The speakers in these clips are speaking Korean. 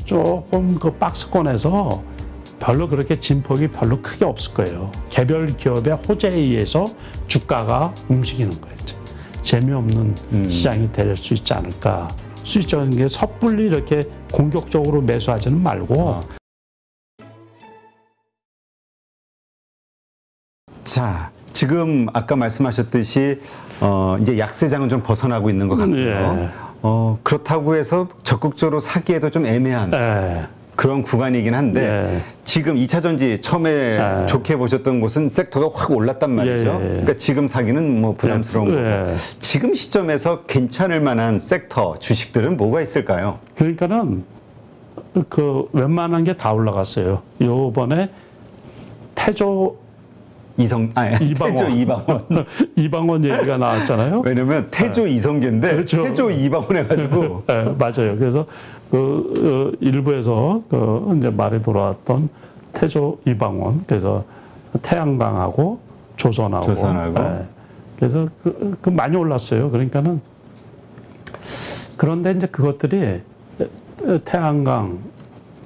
조금 그 박스권에서 별로 그렇게 진폭이 별로 크게 없을 거예요. 개별 기업의 호재에 의해서 주가가 움직이는 거예요. 재미없는 시장이 될 수 있지 않을까. 수익적인 게 섣불리 이렇게 공격적으로 매수하지는 말고. 자, 지금 아까 말씀하셨듯이 이제 약세장은 좀 벗어나고 있는 것 같고요. 예. 그렇다고 해서 적극적으로 사기에도 좀 애매한 예. 그런 구간이긴 한데 예. 지금 2차전지 처음에 좋게 보셨던 곳은 섹터가 확 올랐단 말이죠. 예. 그러니까 지금 사기는 뭐 부담스러운 예. 거고. 지금 시점에서 괜찮을 만한 섹터 주식들은 뭐가 있을까요? 그러니까는 그 웬만한 게 다 올라갔어요. 요번에 태조 이방원. 이방원 얘기가 나왔잖아요. 왜냐면 태조 이성계인데 그렇죠. 태조 이방원 해가지고. 네, 맞아요. 그래서 일부에서 이제 말이 돌아왔던 태조 이방원, 그래서 태양광하고 조선하고. 네. 그래서 그 많이 올랐어요. 그러니까는 그런데 이제 그것들이 태양광,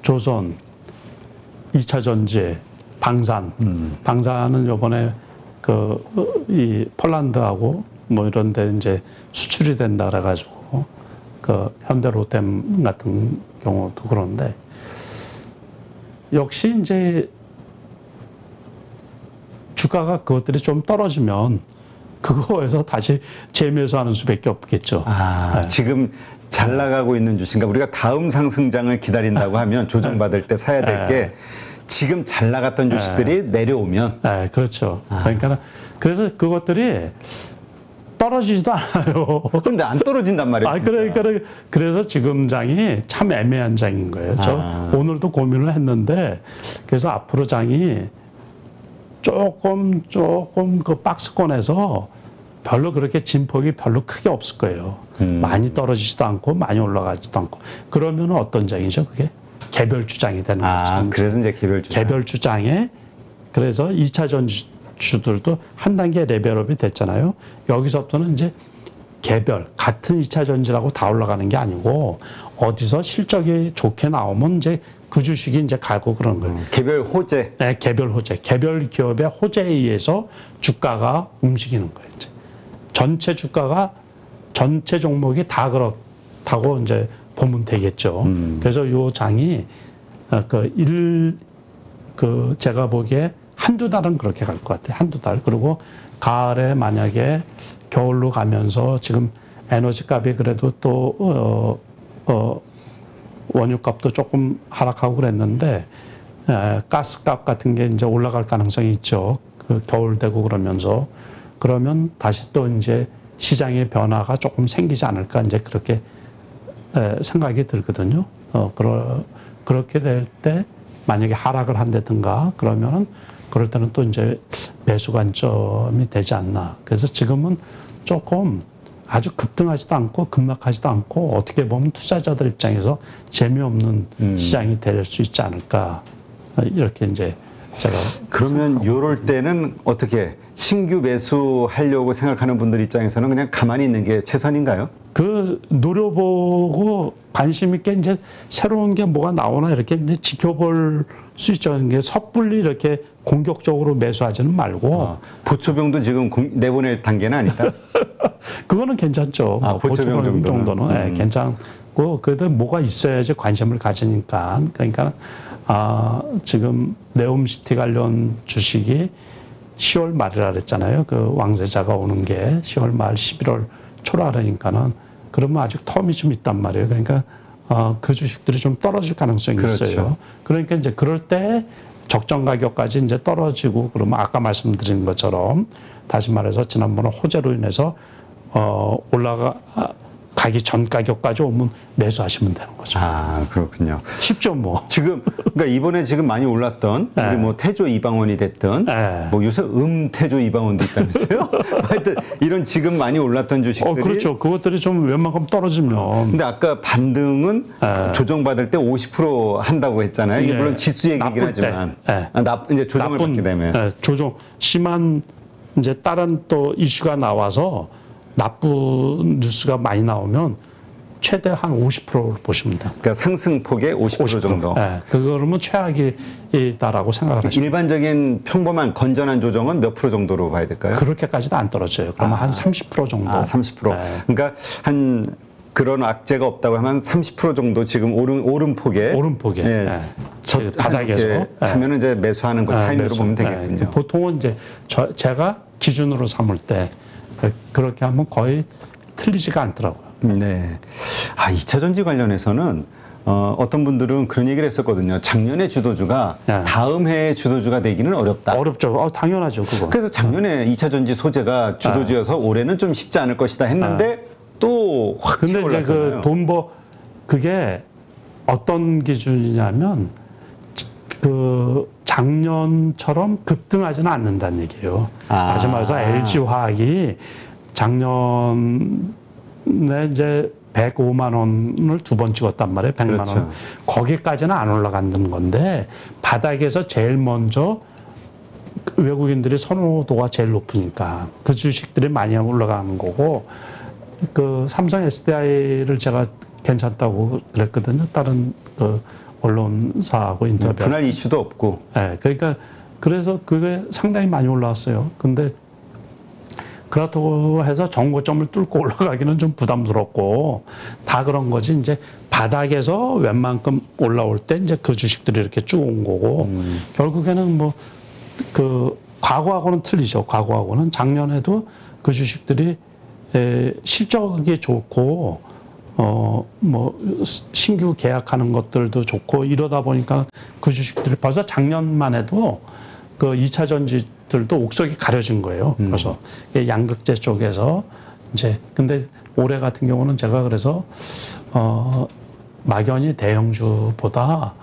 조선, 2차 전지, 방산. 방산은 요번에 이 폴란드하고 뭐 이런 데 이제 수출이 된다 그래가지고 그 현대로템 같은 경우도 그런데 역시 이제 주가가 그것들이 좀 떨어지면 그거에서 다시 재매수하는 수밖에 없겠죠. 네. 지금 잘 나가고 있는 주식인가 우리가 다음 상승장을 기다린다고 하면 조정받을 때 사야 될 게 지금 잘 나갔던 주식들이 내려오면. 네, 그렇죠. 그러니까 그래서 그것들이 떨어지지도 않아요. 근데 안 떨어진단 말이에요. 그래서 지금 장이 참 애매한 장인 거예요. 저 오늘도 고민을 했는데 그래서 앞으로 장이 조금 그 박스권에서 별로 그렇게 진폭이 별로 크게 없을 거예요. 많이 떨어지지도 않고 많이 올라가지도 않고. 그러면 어떤 장이죠, 그게? 개별 주장이 되는 거죠. 그래서 이제 개별 주장. 개별 주장에 그래서 2차 전지주들도 한 단계 레벨업이 됐잖아요. 여기서부터는 이제 개별 같은 2차 전지라고 다 올라가는 게 아니고 어디서 실적이 좋게 나오면 이제 그 주식이 이제 가고 그런 거예요. 개별 호재. 네, 개별 호재. 개별 기업의 호재에 의해서 주가가 움직이는 거예요. 이제. 전체 주가가 전체 종목이 다 그렇다고 이제 보면 되겠죠. 그래서 요 장이 제가 보기에 한두 달은 그렇게 갈 것 같아요. 한두 달. 그리고 가을에 만약에 겨울로 가면서 지금 에너지 값이 그래도 또 원유 값도 조금 하락하고 그랬는데 가스 값 같은 게 이제 올라갈 가능성이 있죠. 그 겨울 되고 그러면서 그러면 다시 또 이제 시장의 변화가 조금 생기지 않을까 이제 그렇게 생각이 들거든요. 그렇게 될 때 만약에 하락을 한다든가 그러면은 그럴 때는 또 이제 매수 관점이 되지 않나. 그래서 지금은 조금 아주 급등하지도 않고 급락하지도 않고 어떻게 보면 투자자들 입장에서 재미없는 시장이 될 수 있지 않을까. 이렇게 이제 제가 그러면 요럴 때는 어떻게 신규 매수하려고 생각하는 분들 입장에서는 그냥 가만히 있는 게 최선인가요? 그 노려보고 관심 있게 이제 새로운 게 뭐가 나오나 이렇게 이제 지켜볼 수 있죠. 이게 섣불리 이렇게 공격적으로 매수하지는 말고. 보초병도 지금 내보낼 단계는 아니다. 그거는 괜찮죠. 보초병 정도는 네, 괜찮고 그래도 뭐가 있어야지 관심을 가지니까. 그러니까 지금 네옴시티 관련 주식이 10월 말이라 그랬잖아요. 그 왕세자가 오는 게 10월 말 11월 초라 그러니까는 그러면 아직 텀이 좀 있단 말이에요. 그러니까 그 주식들이 좀 떨어질 가능성이 있어요. 그러니까 이제 그럴 때 적정 가격까지 이제 떨어지고 그러면 아까 말씀드린 것처럼 다시 말해서 지난번에 호재로 인해서 가기 전 가격까지 오면 매수하시면 되는 거죠. 그렇군요. 쉽죠, 뭐. 지금, 그러니까 이번에 지금 많이 올랐던, 우리 뭐 태조 이방원이 됐든, 뭐 요새 태조 이방원도 있다면서요? 하여튼, 이런 지금 많이 올랐던 주식들이. 그렇죠. 그것들이 좀 웬만큼 떨어지면. 근데 아까 반등은 조정받을 때 50% 한다고 했잖아요. 이게 물론 지수 얘기긴 하지만. 이제 조정을 받게 되면. 심한, 이제 다른 또 이슈가 나와서 나쁜 뉴스가 많이 나오면 최대 한 50%를 보시면 돼요. 그러니까 상승폭의 50% 정도. 네, 그러면 최악이다라고 생각을 하시면 일반적인 평범한 건전한 조정은 몇 프로 정도로 봐야 될까요? 그렇게까지도 안 떨어져요. 그러면 한 30% 정도. 30%. 네. 그러니까 한 그런 악재가 없다고 하면 30% 정도 지금 오름폭에 네. 바닥에서 하면은 이제 매수하는 거 타이밍으로 보면 되겠군요. 보통은 이제 제가 기준으로 삼을 때 그렇게 하면 거의 틀리지가 않더라고요. 네. 2차 전지 관련해서는 어떤 분들은 그런 얘기를 했었거든요. 작년에 주도주가 다음 해에 주도주가 되기는 어렵다. 어렵죠. 당연하죠, 그거. 그래서 작년에 2차 전지 소재가 주도주여서 올해는 좀 쉽지 않을 것이다 했는데 또 확 근데 올랐잖아요. 이제 그게 어떤 기준이냐면 작년처럼 급등하지는 않는다는 얘기예요. 다시 말해서 LG화학이 작년에 이제 105만 원을 두 번 찍었단 말이에요. 100만 그렇죠. 원. 거기까지는 안 올라간다는 건데 바닥에서 제일 먼저 외국인들이 선호도가 제일 높으니까 그 주식들이 많이 올라가는 거고 삼성 SDI를 제가 괜찮다고 그랬거든요. 다른 언론사하고 인터뷰. 분할 이슈도 없고. 네, 그러니까 그래서 그게 상당히 많이 올라왔어요. 근데 그렇다고 해서 정고점을 뚫고 올라가기는 좀 부담스럽고 다 그런 거지. 이제 바닥에서 웬만큼 올라올 때 이제 그 주식들이 이렇게 쭉 온 거고 결국에는 과거하고는 틀리죠. 과거하고는 작년에도 그 주식들이 실적이 좋고 신규 계약하는 것들도 좋고 이러다 보니까 그 주식들이 벌써 작년만 해도 그 2차 전지들도 옥석이 가려진 거예요. 그래서 양극재 쪽에서 이제 근데 올해 같은 경우는 제가 그래서 막연히 대형주보다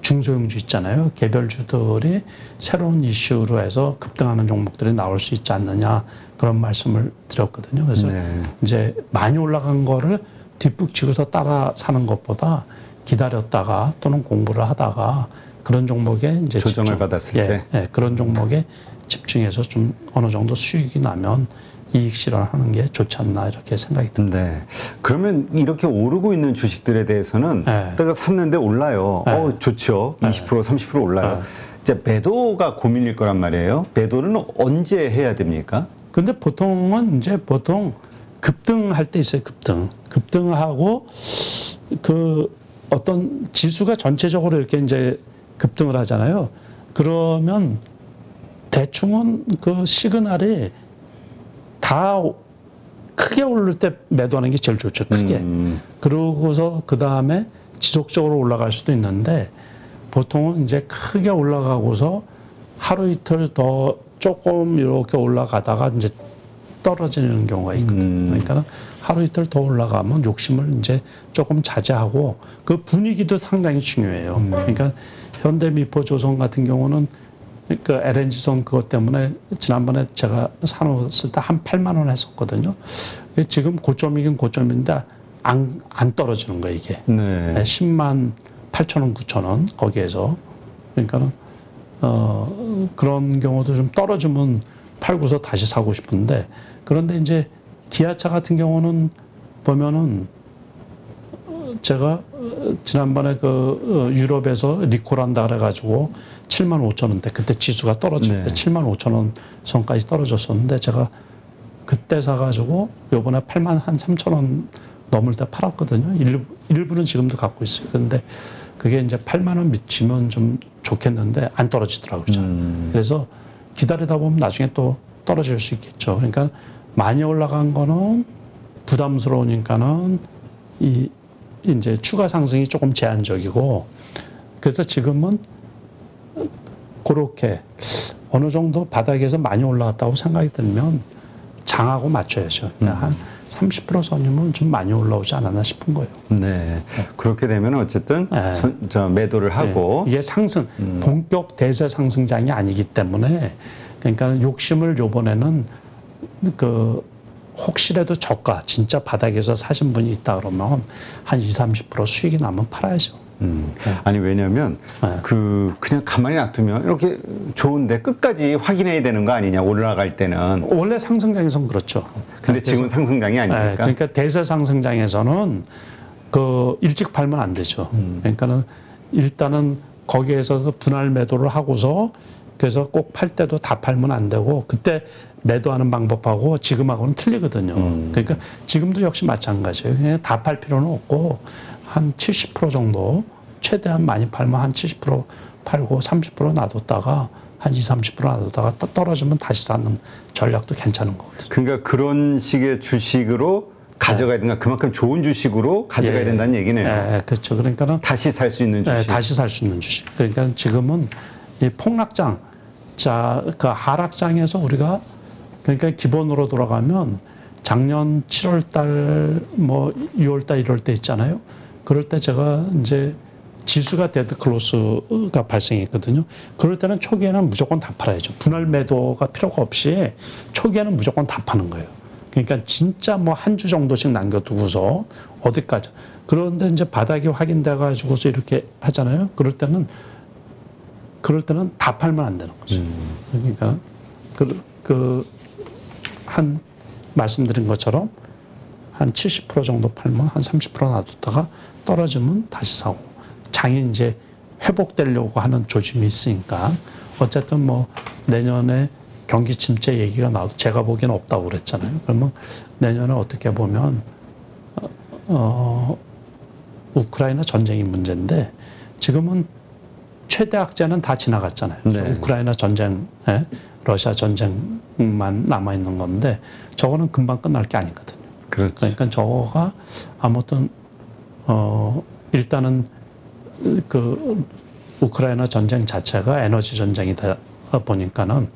중소형주 있잖아요. 개별주들이 새로운 이슈로 해서 급등하는 종목들이 나올 수 있지 않느냐 그런 말씀을 드렸거든요. 그래서 이제 많이 올라간 거를 뒷북 치고서 따라 사는 것보다 기다렸다가 또는 공부를 하다가 그런 종목에 이제 조정을 받았을 때 그런 종목에 집중해서 좀 어느 정도 수익이 나면 이익 실현하는 게 좋지 않나 이렇게 생각이 듭니다. 네. 그러면 이렇게 오르고 있는 주식들에 대해서는 내가 샀는데 올라요. 좋죠. 20% 30% 올라요. 이제 매도가 고민일 거란 말이에요. 매도는 언제 해야 됩니까? 근데 보통은 보통 급등할 때 있어요. 급등하고 어떤 지수가 전체적으로 이렇게 이제 급등을 하잖아요. 그러면 대충은 그 시그널이 다 크게 오를 때 매도하는 게 제일 좋죠. 크게. 그러고서 그 다음에 지속적으로 올라갈 수도 있는데 보통은 이제 크게 올라가고서 하루 이틀 더 조금 이렇게 올라가다가 이제 떨어지는 경우가 있거든요. 그러니까 하루 이틀 더 올라가면 욕심을 이제 조금 자제하고 그 분위기도 상당히 중요해요. 그러니까 현대미포조선 같은 경우는 그 LNG선 그것 때문에 지난번에 제가 사놓았을 때 한 8만 원 했었거든요. 지금 고점이긴 고점인데 안 떨어지는 거예요, 이게. 10만 8천 원, 9천 원 거기에서. 그러니까는 그런 경우도 좀 떨어지면 팔고서 다시 사고 싶은데 그런데 이제 기아차 같은 경우는 보면은 제가 지난번에 유럽에서 리콜한다 그래가지고 7만 5천 원대 그때 지수가 떨어질 때 7만 5천 원 선까지 떨어졌었는데 제가 그때 사가지고 요번에 8만 한 3천 원 넘을 때 팔았거든요. 일부는 지금도 갖고 있어요. 근데 그게 이제 8만 원 미치면 좀 좋겠는데 안 떨어지더라고요. 그래서 기다리다 보면 나중에 또 떨어질 수 있겠죠. 그러니까 많이 올라간 거는 부담스러우니까는 이제 추가 상승이 조금 제한적이고 그래서 지금은 그렇게 어느 정도 바닥에서 많이 올라왔다고 생각이 들면 장하고 맞춰야죠. 한 30% 선이면 좀 많이 올라오지 않았나 싶은 거예요. 네. 그렇게 되면 어쨌든 매도를 하고 이게 상승 본격 대세 상승장이 아니기 때문에 그러니까 욕심을 요번에는 혹시라도 저가 진짜 바닥에서 사신 분이 있다 그러면 한 20, 30% 수익이 나면 팔아야죠. 아니 왜냐하면 그냥 가만히 놔두면 이렇게 좋은데 끝까지 확인해야 되는 거 아니냐 올라갈 때는. 원래 상승장에서는 그렇죠. 근데 지금은 상승장이 아니니까. 네, 그러니까 대세 상승장에서는 그 일찍 팔면 안 되죠. 그러니까는 일단은 거기에서 분할 매도를 하고서 그래서 꼭 팔 때도 다 팔면 안 되고 그때 매도하는 방법하고 지금하고는 틀리거든요. 그러니까 지금도 역시 마찬가지예요. 그냥 다 팔 필요는 없고 한 70% 정도 최대한 많이 팔면 한 70% 팔고 30% 놔뒀다가 한 20, 30% 놔뒀다가 떨어지면 다시 사는 전략도 괜찮은 거거든요. 그러니까 그런 식의 주식으로 가져가야 된다. 그만큼 좋은 주식으로 가져가야 된다는 얘기네요. 예, 그렇죠. 그러니까는 다시 살 수 있는 주식. 다시 살 수 있는 주식. 그러니까 지금은 이 폭락장, 자, 그 하락장에서 우리가 그러니까 기본으로 돌아가면 작년 7월 달, 뭐 6월 달, 1월 때 있잖아요. 그럴 때 제가 이제 지수가 데드 클로스가 발생했거든요. 그럴 때는 초기에는 무조건 다 팔아야죠. 분할 매도가 필요가 없이 초기에는 무조건 다 파는 거예요. 그러니까 진짜 뭐 한 주 정도씩 남겨두고서 어디까지. 그런데 이제 바닥이 확인돼 가지고서 이렇게 하잖아요. 그럴 때는 다 팔면 안 되는 거죠. 그러니까 한 말씀드린 것처럼 한 70% 정도 팔면 한 30% 놔뒀다가 떨어지면 다시 사고 장이 이제 회복되려고 하는 조짐이 있으니까 어쨌든 뭐 내년에 경기 침체 얘기가 나와도 제가 보기에는 없다고 그랬잖아요. 그러면 내년에 어떻게 보면 우크라이나 전쟁이 문제인데 지금은 최대 악재는 다 지나갔잖아요. 네. 우크라이나 전쟁에 러시아 전쟁만 남아 있는 건데 저거는 금방 끝날 게 아니거든요. 그렇죠. 그러니까 저거가 아무튼 일단은 그 우크라이나 전쟁 자체가 에너지 전쟁이다 보니까는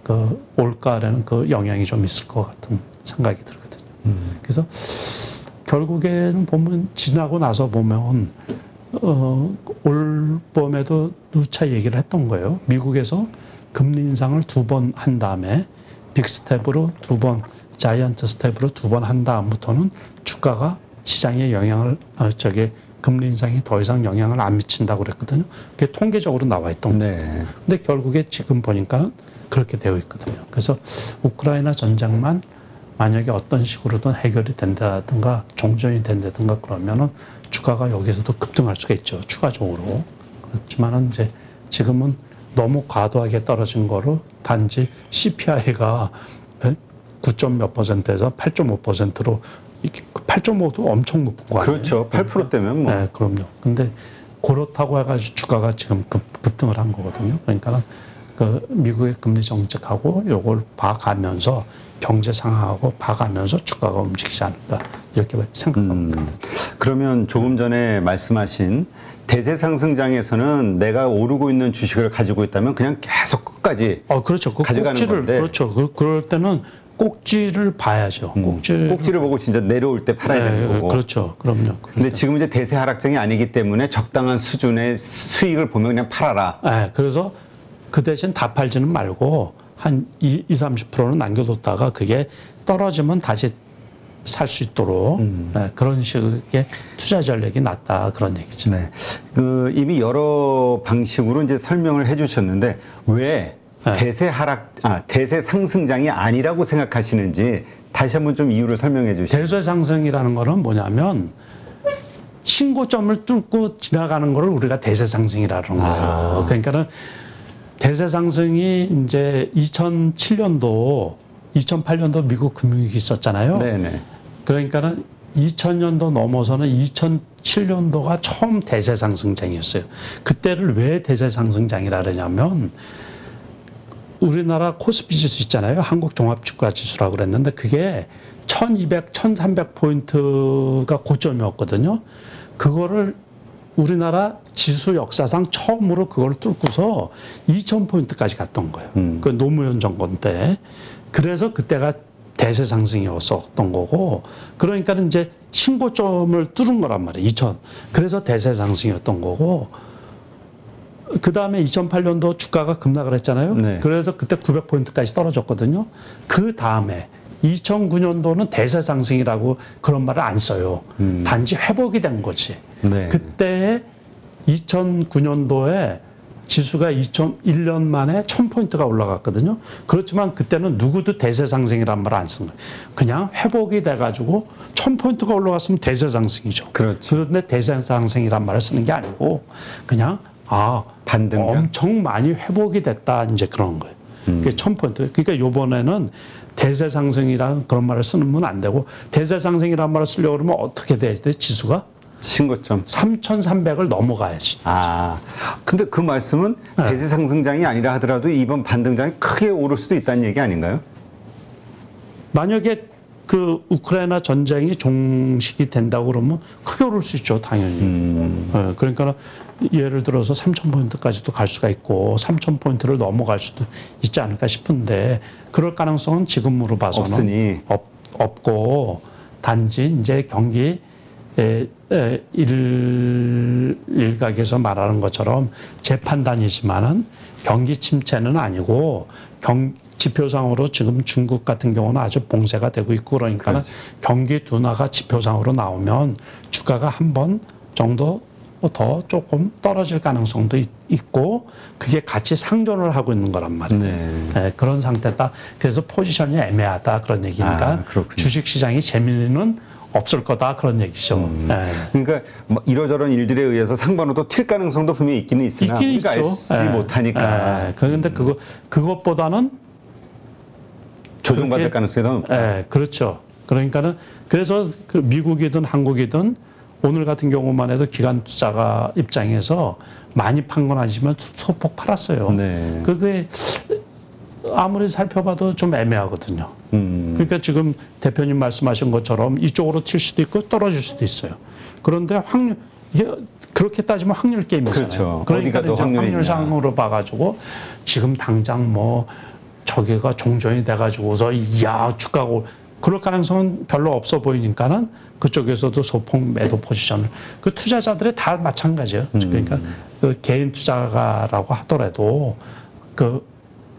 그 올가을에는 그 영향이 좀 있을 것 같은 생각이 들거든요. 그래서 결국에는 보면 지나고 나서 보면 올 봄에도 누차 얘기를 했던 거예요. 미국에서 금리 인상을 2번 한 다음에 빅스텝으로 2번, 자이언트 스텝으로 2번 한 다음부터는 주가가 시장에 영향을 금리 인상이 더 이상 영향을 안 미친다고 그랬거든요. 그게 통계적으로 나와 있던 거예요. 근데 결국에 지금 보니까는 그렇게 되어 있거든요. 그래서 우크라이나 전쟁만 만약에 어떤 식으로든 해결이 된다든가 종전이 된다든가 그러면은 주가가 여기서도 급등할 수가 있죠. 추가적으로. 그렇지만은 이제 지금은 너무 과도하게 떨어진 거로 단지 CPI가 9점 몇 %에서 8.5%로 8.5도 엄청 높은 거 아니에요? 그렇죠. 8%대면 뭐. 네, 그럼요. 근데 그렇다고 해가지고 주가가 지금 급등을 한 거거든요. 그러니까는 그 미국의 금리 정책하고 요걸 봐가면서 경제 상황하고 봐가면서 주가가 움직이지 않을까 이렇게 생각합니다. 그러면 조금 전에 말씀하신 대세 상승장에서는 내가 오르고 있는 주식을 가지고 있다면 그냥 계속 끝까지 그렇죠. 그 가져가는 꼭지를, 건데. 그렇죠. 그럴 때는 꼭지를 봐야죠. 꼭지를 보고 진짜 내려올 때 팔아야 되는 거고. 그렇죠. 그럼요. 근데 지금 이제 대세 하락장이 아니기 때문에 적당한 수준의 수익을 보면 그냥 팔아라. 네, 그래서 그 대신 다 팔지는 말고 한 20-30%는 남겨뒀다가 그게 떨어지면 다시 살 수 있도록 그런 식의 투자 전략이 낫다 그런 얘기죠. 네, 그 이미 여러 방식으로 이제 설명을 해주셨는데 왜 대세 상승장이 아니라고 생각하시는지 다시 한번 좀 이유를 설명해 주시죠. 대세 상승이라는 거는 뭐냐면 신고점을 뚫고 지나가는 거를 우리가 대세 상승이라는 거예요. 그러니까는 대세 상승이 이제 2007년도, 2008년도 미국 금융위기 있었잖아요. 네네. 그러니까는 2000년도 넘어서는 2007년도가 처음 대세 상승장이었어요. 그때를 왜 대세 상승장이라 그러냐면 우리나라 코스피 지수 있잖아요. 한국 종합주가 지수라고 그랬는데 그게 1200, 1300포인트가 고점이었거든요. 그거를 우리나라 지수 역사상 처음으로 그걸 뚫고서 2000포인트까지 갔던 거예요. 그 노무현 정권 때. 그래서 그때가 대세 상승이었었던 거고, 그러니까 이제 신고점을 뚫은 거란 말이에요. 2000. 그래서 대세 상승이었던 거고, 그 다음에 2008년도 주가가 급락을 했잖아요. 네. 그래서 그때 900포인트까지 떨어졌거든요. 그 다음에 2009년도는 대세 상승이라고 그런 말을 안 써요. 단지 회복이 된 거지. 네. 그때 2009년도에 지수가 2001년 만에 1000포인트가 올라갔거든요. 그렇지만 그때는 누구도 대세 상승이란 말을 안 쓴 거예요. 그냥 회복이 돼가지고 1000포인트가 올라갔으면 대세 상승이죠. 그렇죠. 그런데 대세 상승이란 말을 쓰는 게 아니고 그냥 반등장? 엄청 많이 회복이 됐다 이제 그런 거예요. 그게 1000포인트. 그러니까 이번에는 대세 상승이라는 그런 말을 쓰면 안 되고 대세 상승이란 말을 쓰려고 그러면 어떻게 돼야 돼? 지수가? 신고점 3,300을 넘어가야지. 근데 그 말씀은 대세 상승장이 아니라 하더라도 이번 반등장이 크게 오를 수도 있다는 얘기 아닌가요? 만약에 그 우크라이나 전쟁이 종식이 된다고 그러면 크게 오를 수 있죠, 당연히. 그러니까 예를 들어서 3,000포인트까지도 갈 수가 있고 3,000포인트를 넘어갈 수도 있지 않을까 싶은데 그럴 가능성은 지금으로 봐서는 없고 단지 이제 경기 일각에서 말하는 것처럼 제 판단이지만은 경기 침체는 아니고 지표상으로 지금 중국 같은 경우는 아주 봉쇄가 되고 있고 그러니까는 경기 둔화가 지표상으로 나오면 주가가 한 번 정도 더 조금 떨어질 가능성도 있고 그게 같이 상존을 하고 있는 거란 말이에요. 네, 그런 상태다. 그래서 포지션이 애매하다 그런 얘기니까 주식시장이 재미는 없을 거다 그런 얘기죠. 그러니까 뭐 이러저런 일들에 의해서 상반으로 튈 가능성도 분명히 있기는 있으나 우리가 알지 못하니까. 그런데 그것보다는 조정받을 가능성이 더 높다. 그렇죠. 그러니까는 그래서 그 미국이든 한국이든 오늘 같은 경우만 해도 기관 투자가 입장에서 많이 판 건 아니지만 소폭 팔았어요. 네. 그게 아무리 살펴봐도 좀 애매하거든요. 그러니까 지금 대표님 말씀하신 것처럼 이쪽으로 튈 수도 있고 떨어질 수도 있어요. 그런데 이게 그렇게 따지면 확률 게임이잖아요. 그렇죠. 그러니까 이제 확률상으로 봐가지고 지금 당장 뭐 저기가 종전이 돼가지고서 주가가 그럴 가능성은 별로 없어 보이니까는 그쪽에서도 소폭 매도 포지션을 그 투자자들이 다 마찬가지예요. 그러니까 그 개인 투자가라고 하더라도 그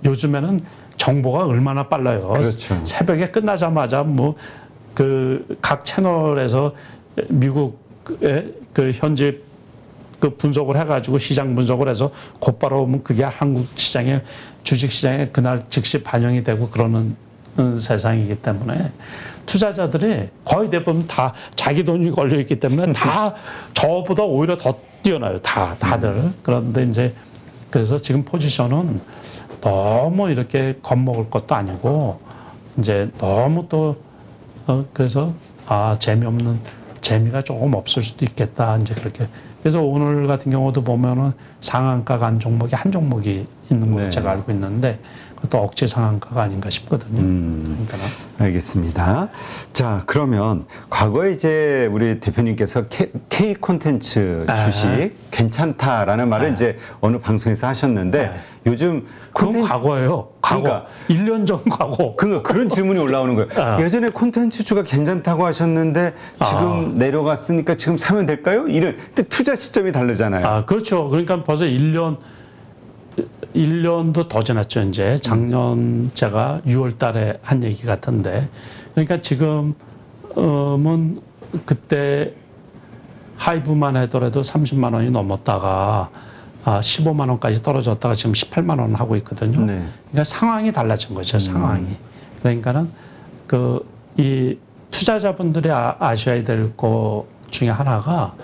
요즘에는 정보가 얼마나 빨라요. 그렇죠. 새벽에 끝나자마자 뭐 그 각 채널에서 미국의 그 현재 그 분석을 해가지고 시장 분석을 해서 곧바로 오면 그게 한국 시장에 주식 시장에 그날 즉시 반영이 되고 그러는 세상이기 때문에 투자자들이 거의 대부분 다 자기 돈이 걸려 있기 때문에 다 저보다 오히려 더 뛰어나요. 다들. 그런데 이제 그래서 지금 포지션은 너무 이렇게 겁먹을 것도 아니고 이제 너무 또 그래서 재미가 조금 없을 수도 있겠다. 이제 그렇게. 그래서 오늘 같은 경우도 보면은 상한가 간 종목이 한 종목이 있는 걸로 제가 알고 있는데 그것도 억지 상한가가 아닌가 싶거든요. 알겠습니다. 자, 그러면 과거에 이제 우리 대표님께서 K 콘텐츠 주식 괜찮다라는 말을 이제 어느 방송에서 하셨는데 요즘 그건 과거예요. 과거. 그러니까 1년 전 과거. 그런 질문이 올라오는 거예요. 예전에 콘텐츠주가 괜찮다고 하셨는데 지금 내려갔으니까 지금 사면 될까요? 이런 투자 시점이 다르잖아요. 그렇죠. 그러니까 벌써 1년도 더 지났죠, 이제. 작년 제가 6월 달에 한 얘기 같은데. 그러니까 지금은 그때 하이브만 하더라도 30만 원이 넘었다가 15만 원까지 떨어졌다가 지금 18만 원 하고 있거든요. 네. 그러니까 상황이 달라진 거죠, 상황이. 그러니까는 이 투자자분들이 아셔야 될 것 중에 하나가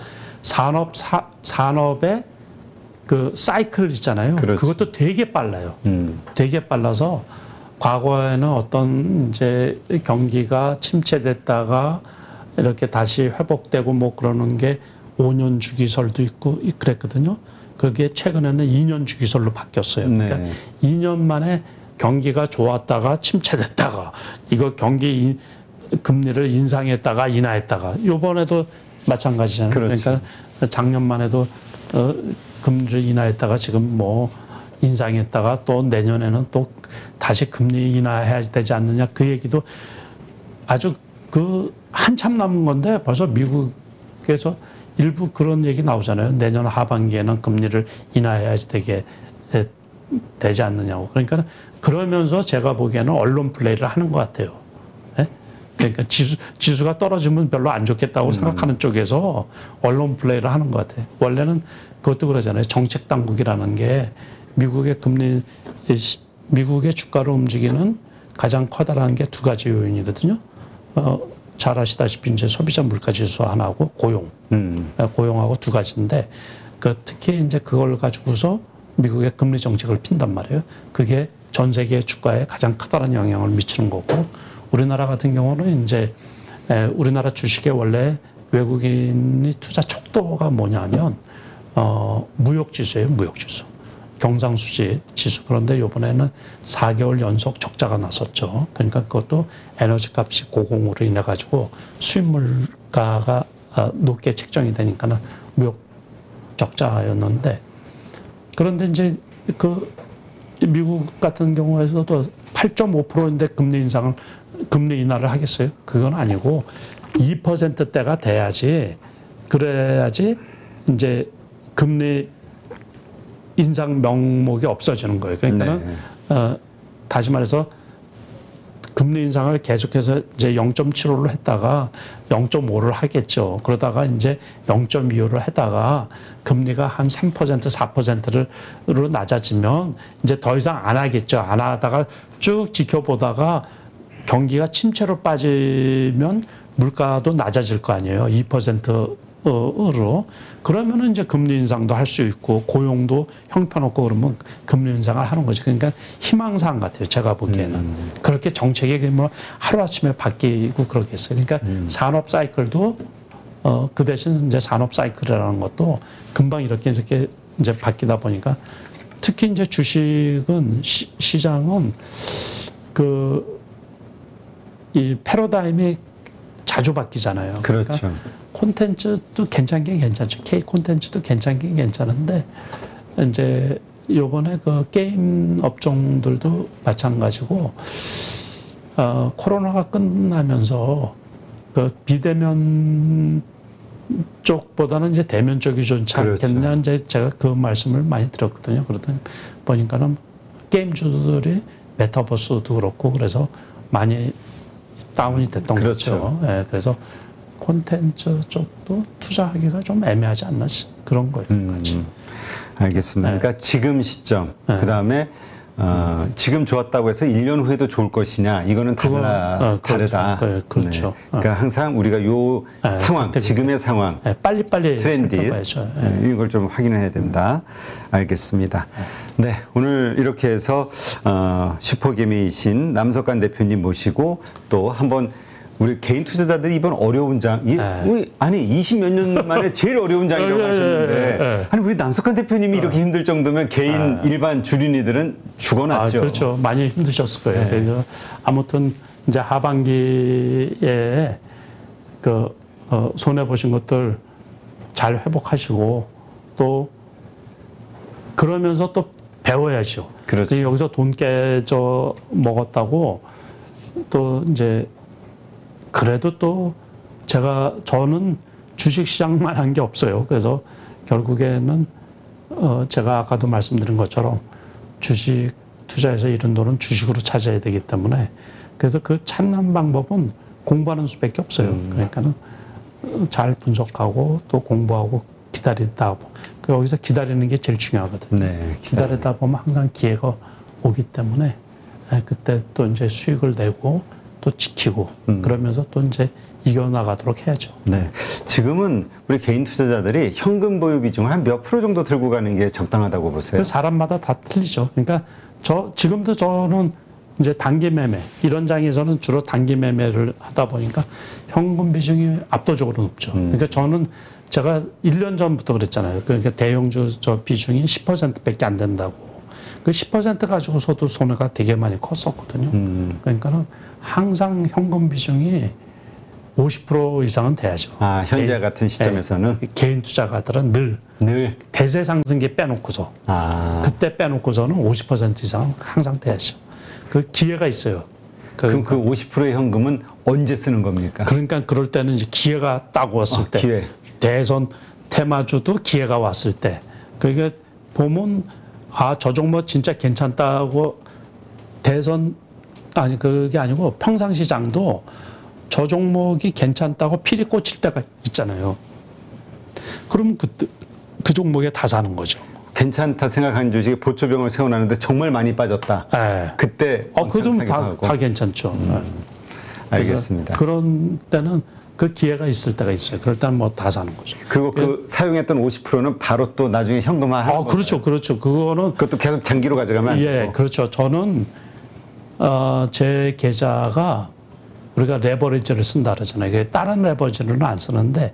산업의 그 사이클 있잖아요. 그렇지. 그것도 되게 빨라요. 되게 빨라서 과거에는 어떤 이제 경기가 침체됐다가 이렇게 다시 회복되고 뭐 그러는 게 5년 주기설도 있고 그랬거든요. 그게 최근에는 2년 주기설로 바뀌었어요. 그러니까 2년 만에 경기가 좋았다가 침체됐다가 이거 경기 금리를 인상했다가 인하했다가 요번에도 마찬가지잖아요. 그렇지. 그러니까 작년만 해도 금리를 인하했다가 지금 뭐 인상했다가 또 내년에는 또 다시 금리 인하해야 되지 않느냐 그 얘기도 아주 한참 남은 건데 벌써 미국에서 일부 그런 얘기 나오잖아요. 내년 하반기에는 금리를 인하해야지 되지 않느냐고. 그러니까 그러면서 제가 보기에는 언론 플레이를 하는 것 같아요. 네? 그러니까 지수가 떨어지면 별로 안 좋겠다고 생각하는 쪽에서 언론 플레이를 하는 것 같아요. 원래는 그것도 그러잖아요. 정책 당국이라는 게 미국의 미국의 주가를 움직이는 가장 커다란 게 두 가지 요인이거든요. 잘 아시다시피 이제 소비자 물가 지수 하나하고 고용하고 두 가지인데 특히 이제 그걸 가지고서 미국의 금리 정책을 핀단 말이에요. 그게 전 세계 주가에 가장 커다란 영향을 미치는 거고 우리나라 같은 경우는 이제 우리나라 주식에 원래 외국인이 투자 척도가 뭐냐면 무역 지수예요, 무역 지수. 경상수지 지수. 그런데 이번에는 4개월 연속 적자가 났었죠. 그러니까 그것도 에너지 값이 고공으로 인해 가지고 수입 물가가 높게 책정이 되니까는 무역 적자였는데 그런데 이제 미국 같은 경우에서도 8.5%인데 금리 인하를 하겠어요? 그건 아니고 2%대가 돼야지 그래야지 이제 금리 인상 명목이 없어지는 거예요. 그러니까는 다시 말해서 금리 인상을 계속해서 이제 0.75를 했다가 0.5를 하겠죠. 그러다가 이제 0.25를 하다가 금리가 한 3%, 4%로 낮아지면 이제 더 이상 안 하겠죠. 안 하다가 쭉 지켜보다가 경기가 침체로 빠지면 물가도 낮아질 거 아니에요. 2%로. 그러면은 이제 금리 인상도 할 수 있고 고용도 형편없고 그러면 금리 인상을 하는 거지. 그러니까 희망사항 같아요. 제가 보기에는. 그렇게 정책이 뭐 하루아침에 바뀌고 그러겠어요. 그러니까 산업 사이클도 그 대신 이제 산업 사이클이라는 것도 금방 이렇게 이제 바뀌다 보니까 특히 이제 주식은 시장은 이 패러다임이 자주 바뀌잖아요. 그렇죠. 그러니까 콘텐츠도 괜찮긴 괜찮죠. K 콘텐츠도 괜찮긴 괜찮은데 이제 요번에 게임 업종들도 마찬가지고 코로나가 끝나면서 비대면 쪽보다는 이제 대면 쪽이 좋지 않겠냐. 그렇죠. 이제 제가 그 말씀을 많이 드렸거든요. 그러더니 보니까는 게임주들이 메타버스도 그렇고 그래서 많이 다운이 됐던 거죠. 네, 그래서 콘텐츠 쪽도 투자하기가 좀 애매하지 않나 그런 거예요. 알겠습니다. 네. 그러니까 지금 시점, 그다음에 지금 좋았다고 해서 1년 후에도 좋을 것이냐 이거는 다르다. 그렇죠. 네. 그러니까 항상 우리가 요 상황, 지금의 상황, 빨리빨리 트렌드 이걸 좀 확인을 해야 된다. 알겠습니다. 네, 오늘 이렇게 해서 슈퍼개미이신 남석관 대표님 모시고 또 한번 우리 개인 투자자들이 이번 어려운 장, 아니 20몇 년 만에 제일 어려운 장이라고 하셨는데, 아니 우리 남석관 대표님이 이렇게 힘들 정도면 개인 일반 주린이들은 죽어났죠. 그렇죠. 많이 힘드셨을 거예요. 그래서 아무튼 이제 하반기에 손해 보신 것들 잘 회복하시고 또 그러면서 또 배워야죠. 그렇죠. 여기서 돈 깨져 먹었다고 또 이제 그래도 또 저는 주식시장만 한 게 없어요. 그래서 결국에는 제가 아까도 말씀드린 것처럼 주식 투자해서 이런 돈은 주식으로 찾아야 되기 때문에 그래서 그 찾는 방법은 공부하는 수밖에 없어요. 그러니까는 잘 분석하고 또 공부하고 기다리다 여기서 기다리는 게 제일 중요하거든요. 네, 기다리다 보면 항상 기회가 오기 때문에 그때 또 이제 수익을 내고 또 지키고 그러면서 또 이제 이겨나가도록 해야죠. 네, 지금은 우리 개인 투자자들이 현금 보유 비중 한 몇 프로 정도 들고 가는 게 적당하다고 보세요? 사람마다 다 틀리죠. 그러니까 지금도 저는 이제 단기 매매 이런 장에서는 주로 단기 매매를 하다 보니까 현금 비중이 압도적으로 높죠. 그러니까 저는 제가 1년 전부터 그랬잖아요. 그러니까 대형주 비중이 10%밖에 안 된다고. 그 10% 가지고서도 손해가 되게 많이 컸었거든요. 그러니까는 항상 현금 비중이 50% 이상은 돼야죠. 현재 같은 시점에서는 개인 투자가들은 늘 대세 상승기 빼놓고서 그때 빼놓고서는 50% 이상은 항상 돼야죠. 그 기회가 있어요. 그럼 그 50%의 현금은 언제 쓰는 겁니까? 그러니까 그럴 때는 이제 기회가 딱 왔을 때, 기회. 대선 테마주도 기회가 왔을 때, 그게 보면 저 종목 진짜 괜찮다고 그게 아니고 평상시장도 저 종목이 괜찮다고 필이 꽂힐 때가 있잖아요. 그럼 그 종목에 다 사는 거죠. 괜찮다 생각한 주식에 보초병을 세워놨는데 정말 많이 빠졌다. 네. 그때 그러면 다 괜찮죠. 알겠습니다. 그런 때는 그 기회가 있을 때가 있어요. 그럴 때는 뭐 다 사는 거죠. 그리고 그 사용했던 50%는 바로 또 나중에 현금화하는 거죠. 그렇죠, 그렇죠. 그거는 그것도 계속 장기로 가져가면 안 되고. 그렇죠. 저는 제 계좌가 우리가 레버리지를 쓴다 그러잖아요. 다른 레버리지는 안 쓰는데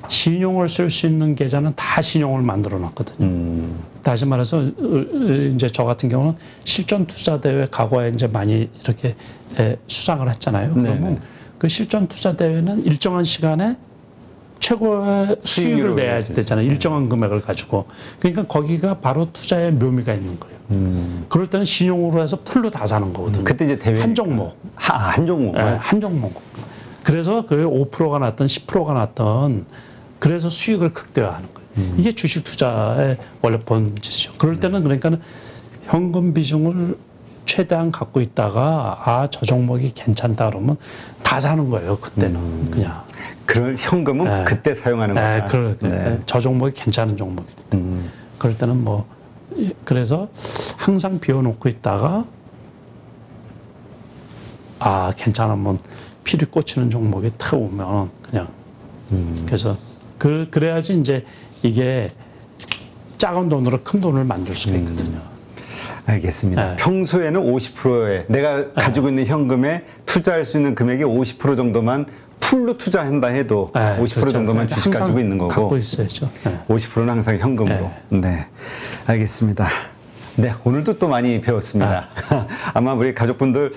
신용을 쓸 수 있는 계좌는 다 신용을 만들어 놨거든요. 다시 말해서 이제 저 같은 경우는 실전 투자 대회 과거에 이제 많이 이렇게 수상을 했잖아요. 그러면 그 실전 투자 대회는 일정한 시간에 최고의 수익을 내야 되잖아요. 일정한 금액을 가지고. 그러니까 거기가 바로 투자의 묘미가 있는 거예요. 그럴 때는 신용으로 해서 풀로 다 사는 거거든요. 그때 이제 대회 한 종목. 한 종목. 네, 한 종목. 그래서 그 5%가 났던 10%가 났던 그래서 수익을 극대화하는 거예요. 이게 주식 투자의 원래 본질이죠. 그럴 때는 그러니까 현금 비중을 최대한 갖고 있다가 저 종목이 괜찮다 그러면 다 사는 거예요. 그때는 그냥. 그럴 현금은 그때 사용하는 거다. 저 종목이 괜찮은 종목이다. 그럴 때는 뭐 그래서 항상 비워놓고 있다가 괜찮으면 필이 꽂히는 종목이 탁 오면 그냥 그래서 그래야지 이제 이게 작은 돈으로 큰 돈을 만들 수가 있거든요. 알겠습니다. 평소에는 50%에 내가 가지고 있는 현금에 투자할 수 있는 금액의 50% 정도만 풀로 투자한다 해도 50% 그렇죠. 정도만 주식 가지고 있는 거고 갖고 있어야죠. 50%는 항상 현금으로. 네, 알겠습니다. 네, 오늘도 또 많이 배웠습니다. 아마 우리 가족분들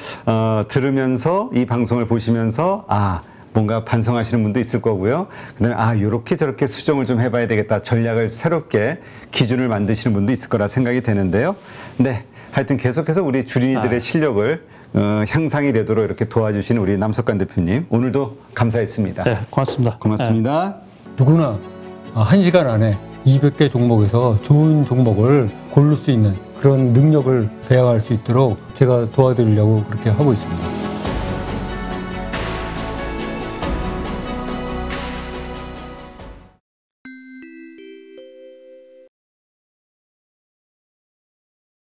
들으면서 이 방송을 보시면서 뭔가 반성하시는 분도 있을 거고요. 그다음에 이렇게 저렇게 수정을 좀 해봐야 되겠다. 전략을 새롭게 기준을 만드시는 분도 있을 거라 생각이 되는데요. 네, 하여튼 계속해서 우리 주린이들의 실력을 향상이 되도록 이렇게 도와주시는 우리 남석관 대표님 오늘도 감사했습니다. 네, 고맙습니다. 고맙습니다. 누구나 1시간 안에 200개 종목에서 좋은 종목을 고를 수 있는 그런 능력을 배양할 수 있도록 제가 도와드리려고 그렇게 하고 있습니다.